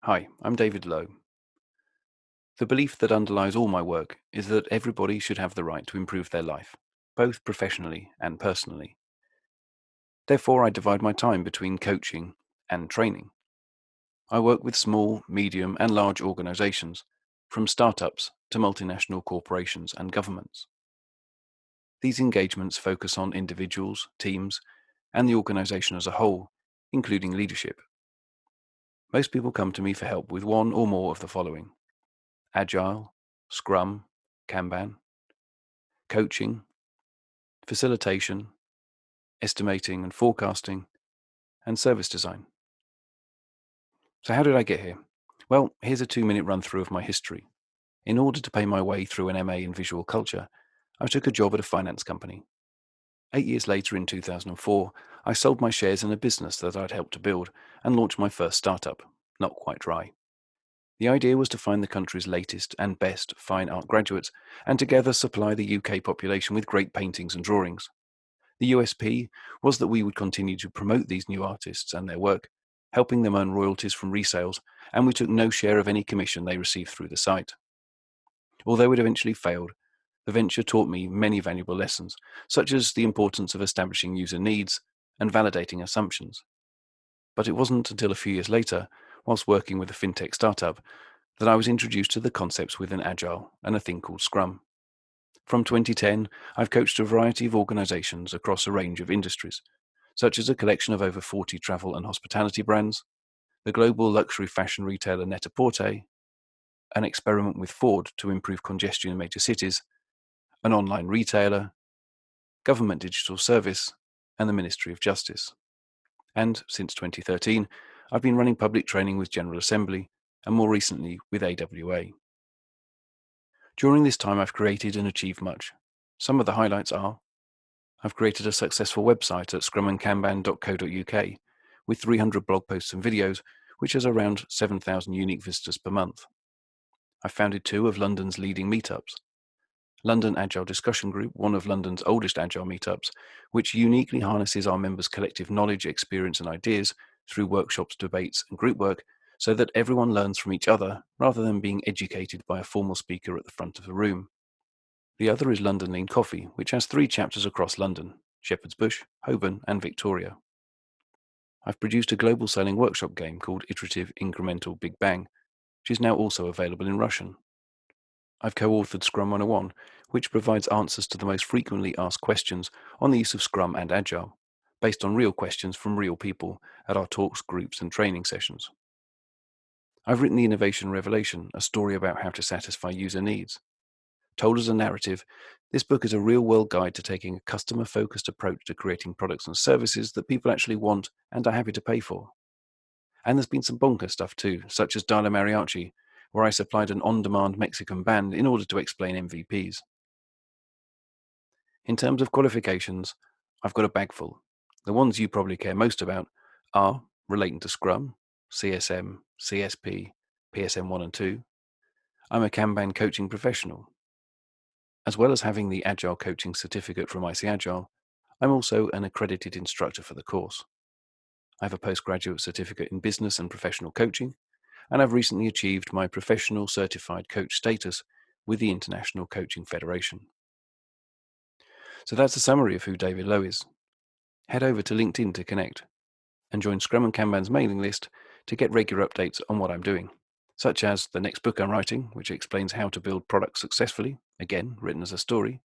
Hi, I'm David Lowe. The belief that underlies all my work is that everybody should have the right to improve their life, both professionally and personally. Therefore, I divide my time between coaching and training. I work with small, medium, and large organizations, from startups to multinational corporations and governments. These engagements focus on individuals, teams, and the organization as a whole, including leadership. Most people come to me for help with one or more of the following: Agile, Scrum, Kanban, coaching, facilitation, estimating and forecasting, and service design. So how did I get here? Well, here's a 2-minute run through of my history. In order to pay my way through an MA in visual culture, I took a job at a finance company. 8 years later, in 2004, I sold my shares in a business that I'd helped to build and launched my first startup, Not Quite Dry. The idea was to find the country's latest and best fine art graduates and together supply the UK population with great paintings and drawings. The USP was that we would continue to promote these new artists and their work, helping them earn royalties from resales, and we took no share of any commission they received through the site. Although it eventually failed, the venture taught me many valuable lessons, such as the importance of establishing user needs and validating assumptions. But it wasn't until a few years later, whilst working with a fintech startup, that I was introduced to the concepts within Agile and a thing called Scrum. From 2010, I've coached a variety of organizations across a range of industries, such as a collection of over 40 travel and hospitality brands, the global luxury fashion retailer Net-a-Porter, an experiment with Ford to improve congestion in major cities, an online retailer, government digital service, and the Ministry of Justice. And since 2013, I've been running public training with General Assembly, and more recently with AWA. During this time, I've created and achieved much. Some of the highlights are: I've created a successful website at scrumandkanban.co.uk with 300 blog posts and videos, which has around 7,000 unique visitors per month. I've founded 2 of London's leading meetups. London Agile Discussion Group, one of London's oldest Agile meetups, which uniquely harnesses our members' collective knowledge, experience, and ideas through workshops, debates, and group work, so that everyone learns from each other rather than being educated by a formal speaker at the front of the room. The other is London Lean Coffee, which has 3 chapters across London: Shepherd's Bush, Holborn, and Victoria. I've produced a global selling workshop game called Iterative Incremental Big Bang, which is now also available in Russian. I've co-authored Scrum 101, which provides answers to the most frequently asked questions on the use of Scrum and Agile, based on real questions from real people at our talks, groups, and training sessions. I've written The Innovation Revelation, a story about how to satisfy user needs. Told as a narrative, this book is a real-world guide to taking a customer-focused approach to creating products and services that people actually want and are happy to pay for. And there's been some bonker stuff too, such as Dala Mariachi, where I supplied an on-demand Mexican band in order to explain MVPs. In terms of qualifications, I've got a bag full. The ones you probably care most about are relating to Scrum, CSM, CSP, PSM 1 and 2. I'm a Kanban coaching professional. As well as having the Agile Coaching Certificate from IC Agile, I'm also an accredited instructor for the course. I have a postgraduate certificate in business and professional coaching, and I've recently achieved my professional certified coach status with the International Coaching Federation. So that's a summary of who David Lowe is. Head over to LinkedIn to connect, and join Scrum and Kanban's mailing list to get regular updates on what I'm doing, such as the next book I'm writing, which explains how to build products successfully, again written as a story,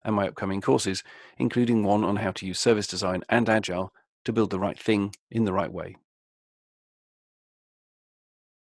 and my upcoming courses, including one on how to use service design and Agile to build the right thing in the right way.